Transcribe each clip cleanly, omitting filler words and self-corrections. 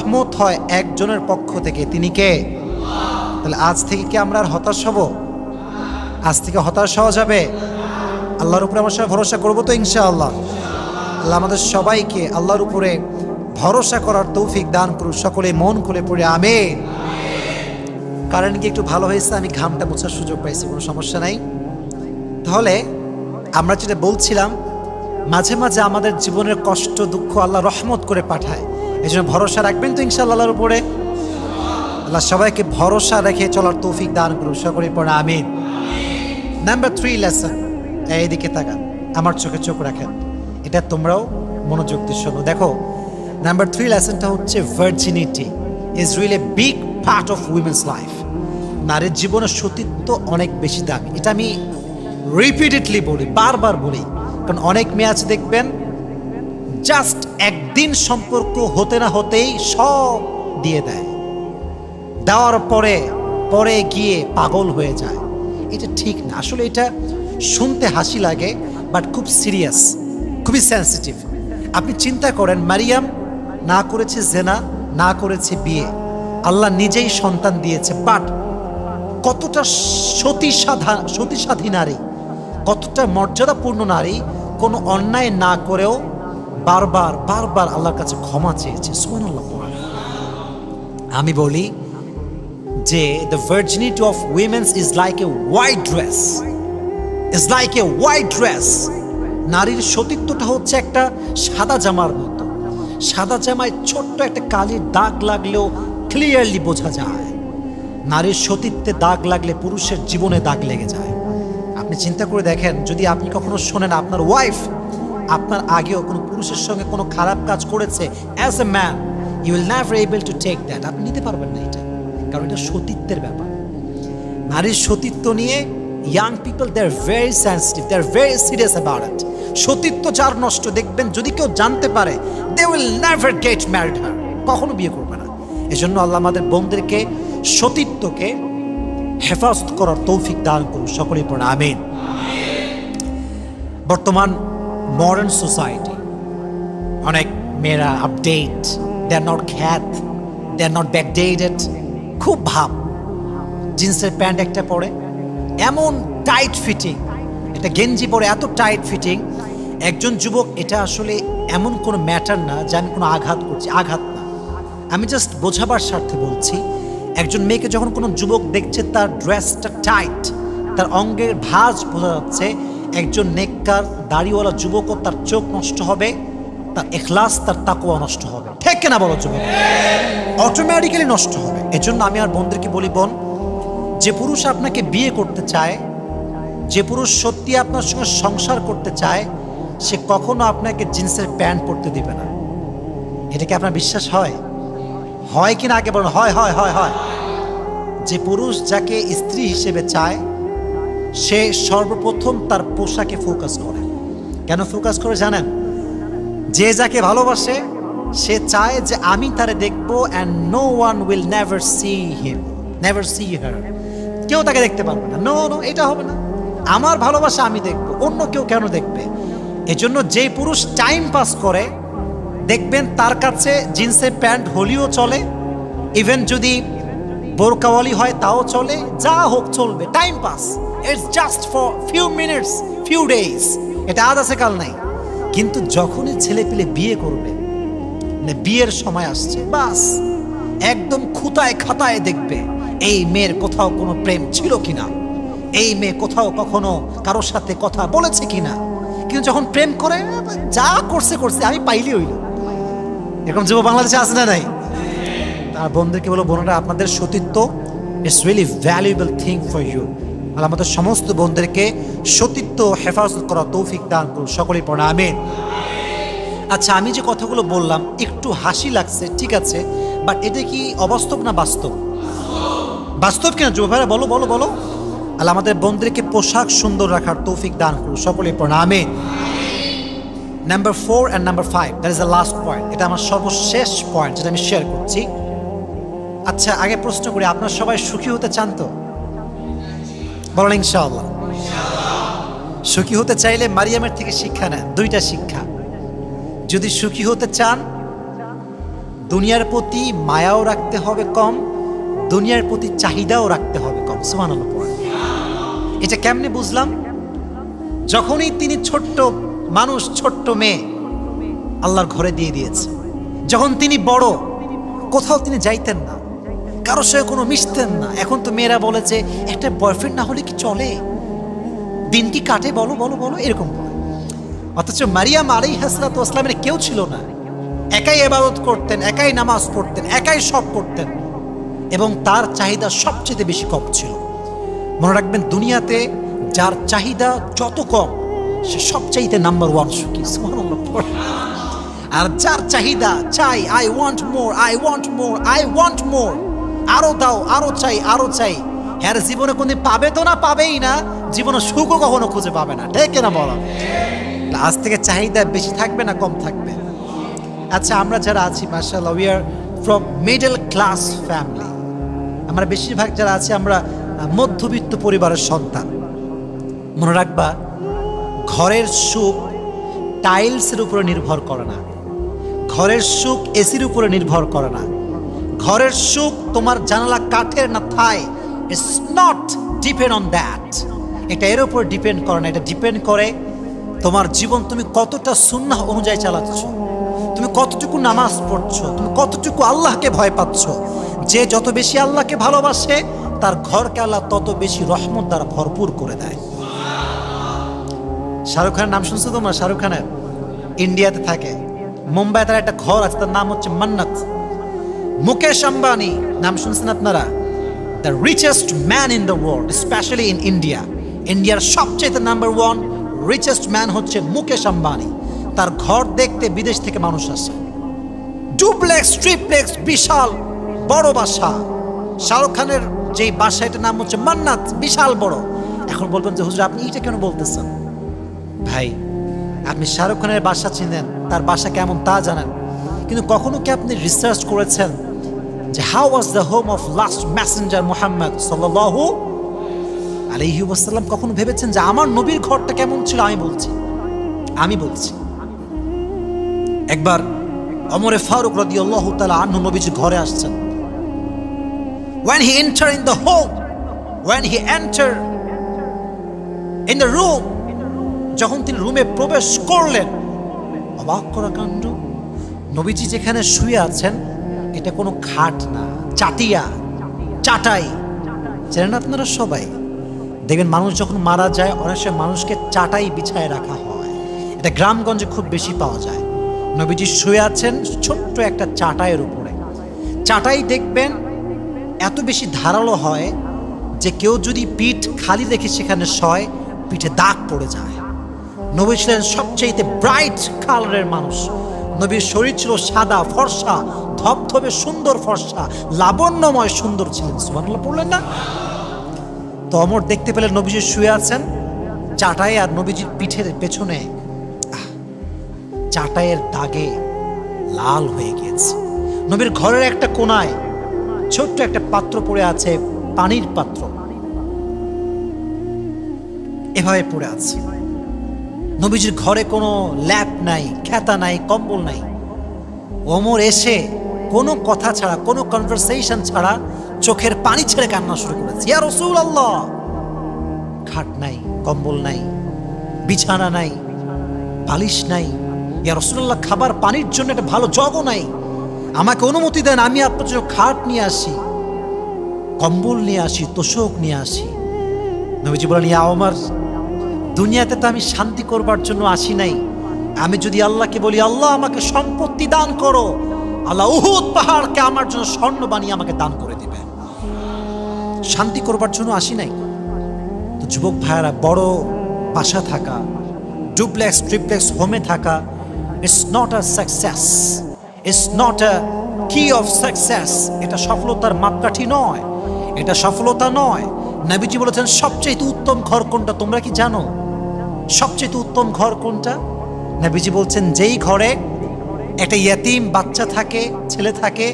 রহমত হয় একজনের পক্ষ থেকে, তিনি কে? তাহলে আজ থেকে কি আমরা আর হতাশ হব? আজ থেকে হতাশ হওয়া যাবে? আল্লাহর উপরে আমার সবাই ভরসা করবো তো ইনশাআল্লাহ। আল্লাহ আমাদের সবাইকে আল্লাহর উপরে ভরসা করার তৌফিক দান করুন। সকলে মন খুলে পড়ে আমিন। কারণ কি একটু ভালো হয়েছে, আমি ঘামটা মোছার সুযোগ পাইছি, কোনো সমস্যা নাই। তাহলে আমরা যেটা বলছিলাম, মাঝে মাঝে আমাদের জীবনের কষ্ট দুঃখ আল্লাহ রহমত করে পাঠায়, এই জন্য ভরসা রাখবেন তো ইনশাআল্লাহ আল্লাহর উপরে। আল্লাহ সবাইকে ভরসা রেখে চলার তৌফিক দান করুন। সকলে পড়ে আমিন। নাম্বার 3 লেসন, এইদিকে তাকান, আমার চোখে চোখ রাখেন, এটা তোমরাও মনোযোগ দিয়ে শোনো। দেখো, নাম্বার 3 লেসনটা হচ্ছে virginity is really a big part of women's life. নারীর জীবনের সতীত্ব অনেক বেশি দামি। এটা আমি রিপিটেডলি বলি, বারবার বলি, কারণ অনেক মেয়ে আছে দেখবেন জাস্ট একদিন সম্পর্ক হতে না হতেই সব দিয়ে দেয়, দেওয়ার পরে পরে গিয়ে পাগল হয়ে যায়। এটা ঠিক না। আসলে এটা শুনতে হাসি লাগে, বাট খুব সিরিয়াস, খুবই সেন্সিটিভ। আপনি চিন্তা করেন, মারিয়াম না করেছে জেনা, না করেছে বিয়ে, আল্লাহ নিজেই সন্তান দিয়েছে, বাট কতটা সতীসাধী নারী, কতটা মর্যাদাপূর্ণ নারী, কোনো অন্যায় না করেও বারবার বারবার আল্লাহর কাছে ক্ষমা চেয়েছে। সুবহানাল্লাহ। আমি বলি যে the virginity of women is like a white dress, is like a white dress. নারীর সতীত্বটা হচ্ছে একটা সাদা জামার মতো। সাদা জামায় ছোট্ট একটা কালির দাগ লাগলেও ক্লিয়ারলি বোঝা যায়। নারীর সতীত্বে দাগ লাগলে পুরুষের জীবনে দাগ লেগে যায়। আপনি চিন্তা করে দেখেন, যদি আপনি কখনো শোনেন আপনার ওয়াইফ আপনার আগেও কোনো পুরুষের সঙ্গে কোনো খারাপ কাজ করেছে, as a man you will never able to take that. আপনি নিতে পারবেন না এটা, কারণ এটা সতীত্বের ব্যাপার। নারীর সতীত্ব নিয়ে young people they are very sensitive, they are very serious about it. সতীত্ব যার নষ্ট, দেখবেন যদি কেউ জানতে পারে, they will never get married her, কখনো বিয়ে করবে না। এজন্য আল্লাহ আমাদের বোনদেরকে সতীত্বকে হেফাজত করার তৌফিক দান করুন। সকলেই পড়ে আমিন। বর্তমান মডার্ন সোসাইটি, অনেক মেয়েরা আপডেট, দে আর নট খ্যাত, দে আর নট ব্যাকডেটেড। খুব ভাব, জিন্সের প্যান্ট একটা পরে এমন টাইট ফিটিং, একটা গেঞ্জি পরে এত টাইট ফিটিং। একজন যুবক, এটা আসলে এমন কোনো ম্যাটার না যে আমি কোনো আঘাত করছি, আঘাত না, আমি জাস্ট বোঝাবার স্বার্থে বলছি। একজন মেয়েকে যখন কোনো যুবক দেখছে তার ড্রেসটা টাইট, তার অঙ্গের ভাঁজ বোঝা যাচ্ছে, একজন নেককার দাড়িওয়ালা যুবকও তার চোখ নষ্ট হবে, তার ইখলাস, তার তাকওয়া নষ্ট হবে। ঠিক কিনা বলো যুবক? অটোমেটিক্যালি নষ্ট হবে। এজন্য আমি আর বোনদেরকে বলি, বোন, যে পুরুষ আপনাকে বিয়ে করতে চায়, যে পুরুষ সত্যি আপনার সঙ্গে সংসার করতে চায়, সে কখনো আপনাকে জিন্সের প্যান্ট পরতে দিবে না। এটা কি আপনার বিশ্বাস হয়? হয় কিনা আগে বলুন। হয় হয় হয় হয়। যে পুরুষ যাকে স্ত্রী হিসেবে চায়, সে সর্বপ্রথম তার পোশাকে ফোকাস করে। কেন ফোকাস করে জানেন? যে যাকে ভালোবাসে সে চায় যে আমি তারে দেখবো, and no one will never see him, never see her. কেউ তাকে দেখতে পারবে না। নো নো, এটা হবে না। আমার ভালোবাসা আমি দেখবো, অন্য কেউ কেন দেখবে? এজন্য যে পুরুষ টাইম পাস করে, দেখবেন তার কাছে জিন্সের প্যান্ট হলিও চলে, ইভেন যদি বোরকাওয়ালি হয় তাও চলে, যা হোক চলবে, time pass. It's just for few minutes, few days. এটা আজ আছে কাল নাই। কিন্তু যখনই ছেলে পেলে বিয়ে করবে, মানে বিয়ের সময় আসছে, বাস একদম খুঁতায় খাতায় দেখবে এই মেয়ের কোথাও কোনো প্রেম ছিল কিনা, এই মেয়ে কোথাও কখনো কারোর সাথে কথা বলেছে কিনা। কিন্তু যখন প্রেম করে, যা করছে করছে, আমি পাইলি হইল। এরকম যুব বাংলাদেশে আছে না নাই? আর বোনদেরকে বলো, বোনেরা, আপনাদের সতীত্ব it's really valuable thing for you. আর আমাদের সমস্ত বোনদেরকে সতীত্ব হেফাজত করা তৌফিক দান করুন। সকলেই পড়া আমিন। আচ্ছা, আমি যে কথাগুলো বললাম একটু হাসি লাগছে, ঠিক আছে, বাট এটা কি অবাস্তব না বাস্তব? বাস্তব কিনা যুব ভাইরা? বলো বলো বলো। আল্লাহ আমাদের বোনদেরকে পোশাক সুন্দর রাখার তৌফিক দান করুন। সকলেই পড়া আমিন। Number 4 and number 5, that is the last point. এটা আমার সর্বশেষ পয়েন্ট যেটা আমি শেয়ার করছি। আচ্ছা, আগে প্রশ্ন করি, আপনারা সবাই সুখী হতে চান তো? বলেন ইনশাআল্লাহ। সুখী হতে চাইলে মারিয়ামের থেকে শিক্ষা নেন। 2টা শিক্ষা। যদি সুখী হতে চান, দুনিয়ার প্রতি মায়াও রাখতে হবে কম, দুনিয়ার প্রতি চাহিদাও রাখতে হবে কম। সুবহানাল্লাহ পড়েন। এটা কেমনে বুঝলাম? যখনই তিনি ছোট্ট মানুষ, ছোট্ট মেয়ে আল্লাহর ঘরে দিয়ে দিয়েছে। যখন তিনি বড়, কোথাও তিনি যাইতেন না, কারোর সঙ্গে কোনো মিশতেন না। এখন তো মেয়েরা বলে যে একটা বয়ফ্রেন্ড না হলে কি চলে, দিন কি কাটে, বলো বলো বলো, এরকম বলে। অথচ মারিয়াম আলাইহিস সালাতু ওয়াস সালামের কেউ ছিল না, একাই ইবাদত করতেন, একাই নামাজ পড়তেন, একাই সব করতেন, এবং তার চাহিদা সবচেয়ে বেশি কম ছিল। মনে রাখবেন, দুনিয়াতে যার চাহিদা যত কম সে সবচাইতে নাম্বার ওয়ান সুখী। সুবহানাল্লাহ। আর যার চাহিদা চাই, I want more, I want more, I want মোর, আরো দাও, আরো চাই, আরো চাই, হ্যাঁ জীবনে কোনদিন পাবে তো না, পাবেই না, জীবনে সুখও কখনো খুঁজে পাবে না। ঠিক কিনা বলো? আজ থেকে চাহিদা বেশি থাকবে না কম থাকবে? আচ্ছা, আমরা যারা আছি মাশাআল্লাহ, we are from middle class family. আমরা বেশিরভাগ যারা আছি আমরা মধ্যবিত্ত পরিবারের সন্তান। মনে রাখবা, ঘরের সুখ টাইলসের উপরে নির্ভর করে না, ঘরের সুখ এসির উপরে নির্ভর করে না, ঘরের সুখ তোমার জানালা কাঠের না থাই, it's not depend on that. এটা এর উপর ডিপেন্ড করে না, এটা ডিপেন্ড করে তোমার জীবন তুমি কতটা সুন্নাহ অনুযায়ী চালাচ্ছ, তুমি কতটুকু নামাজ পড়ছো, তুমি কতটুকু আল্লাহকে ভয় পাচ্ছ। যে যত বেশি আল্লাহকে ভালোবাসে তার ঘরকে আল্লাহ তত বেশি রহমত দ্বারা ভরপুর করে দেয়। শাহরুখ খানের নাম শুনছো তোমরা? শাহরুখ খানের ইন্ডিয়াতে থাকে, মুম্বাই তার একটা ঘর আছে, তার নাম হচ্ছে মান্নাত। মুকেশ আম্বানি নাম শুনছেন আপনারা? The richest man in the world, specially in India. ইন্ডিয়ার সবচেয়ে নাম্বার ওয়ান রিচেস্ট ম্যান হচ্ছে মুকেশ আম্বানি। তার ঘর দেখতে বিদেশ থেকে মানুষ আসে, ডুপ্লেক্স, ট্রিপ্লেক্স, বিশাল বড় বাসা। শাহরুখ খানের যে বাসা, এটার নাম হচ্ছে মান্নাত, বিশাল বড়। এখন বলবেন যে হুজুর আপনি এটা কেন বলতেছেন? ভাই, আপনি শাহরুখ খানের বাসা চিনেন, তার বাসা কেমন তা জানেন, কিন্তু কখনো কি আপনি রিসার্চ করেছেন যে how was the home of last Messenger Muhammad সাল্লাল্লাহু আলাইহি ওয়াসাল্লাম? কখনো ভেবেছেন যে আমার নবীর ঘরটা কেমন ছিল? আমি বলছি একবার ওমর ফারুক রাদিয়াল্লাহু তাআলা আনহু নবীজির ঘরে আসছেন। when he entered in the home, when he entered in the room, যখন তিনি রুমে প্রবেশ করলেন, অবাক করা কাণ্ড, নবীজি যেখানে শুয়ে আছেন এটা কোনো খাট না, চাটাই। জানেন আপনারা সবাই, দেখবেন মানুষ যখন মারা যায় অনেক সময় মানুষকে চাটাই বিছায় রাখা হয়, এটা গ্রামগঞ্জে খুব বেশি পাওয়া যায়। নবীজি শুয়ে আছেন ছোট্ট একটা চাটাইয়ের উপরে। চাটাই দেখবেন এত বেশি ধারালো হয় যে কেউ যদি পিঠ খালি রেখে সেখানে শয়, পিঠে দাগ পড়ে যায়। নবী ছিলেন সবচেয়ে ব্রাইট কালারের মানুষ। নবীর শরীর ছিল সাদা ফর্সা, ধবধবে সুন্দর ফর্সা, লাবণ্যময় সুন্দর ছিলেন। সুবহানাল্লাহ পড়লেন না? তো ওমর দেখতে পেলেন নবীজি শুয়ে আছেন চাটাই, আর নবীজির পিঠের পেছনে চাটাইয়ের দাগে লাল হয়ে গিয়েছে। নবীর ঘরের একটা কোনায় ছোট্ট একটা পাত্র পড়ে আছে, পানির পাত্র, এভাবে পড়ে আছে। নবীজির ঘরে কোনো ল্যাপ নাই, খেতা নাই, কম্বল নাই। ওমর এসে কোনো কথা ছাড়া, কোনো কনভারসেশন ছাড়া চোখের পানি ছেড়ে কান্না শুরু করেছে। ইয়া রাসূলুল্লাহ, খাট নাই, কম্বল নাই, বিছানা নাই, বালিশ নাই। ইয়া রাসূলুল্লাহ, খাবার পানির জন্য একটা ভালো জগও নাই। আমাকে অনুমতি দেন, আমি আপনার জন্য খাট নিয়ে আসি, কম্বল নিয়ে আসি, তোশক নিয়ে আসি। নবীজি বলেন, ইয়া ওমর, দুনিয়াতে তো আমি শান্তি করবার জন্য আসি নাই। আমি যদি আল্লাহকে বলি আল্লাহ আমাকে সম্পত্তি দান করো, আল্লাহ উহুদ পাহাড়কে আমার জন্য স্বর্ণ বানিয়ে আমাকে দান করে দিবে। শান্তি করবার জন্য আসি নাই। তো যুবক ভাইয়েরা, বড় বাসা থাকা, ডুপ্লেক্স ট্রিপ্লেক্স হোমে থাকা, it's not a success, it's not a কি অফ সাকসেস। এটা সফলতার মাপকাঠি নয়, এটা সফলতা নয়। নবীজি বলেছেন সবচেয়ে উত্তম ঘর কোনটা তোমরা কি জানো? সবচেয়ে উত্তম ঘর কোনটা? নবীজি বলছেন যেই ঘরে একটা ইয়েতিম বাচ্চা থাকে, ছেলে থাকে,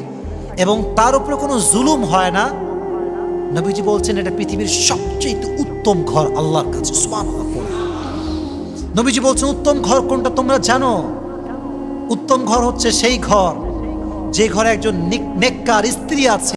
এবং তার উপরে কোনো জুলুম হয় না। নবীজি বলছেন এটা পৃথিবীর সবচেয়ে উত্তম ঘর আল্লাহর কাছে। সুবহানাল্লাহ। নবীজি বলছেন উত্তম ঘর কোনটা তোমরা জানো? উত্তম ঘর হচ্ছে সেই ঘর যে ঘরে একজন নেককার স্ত্রী আছে,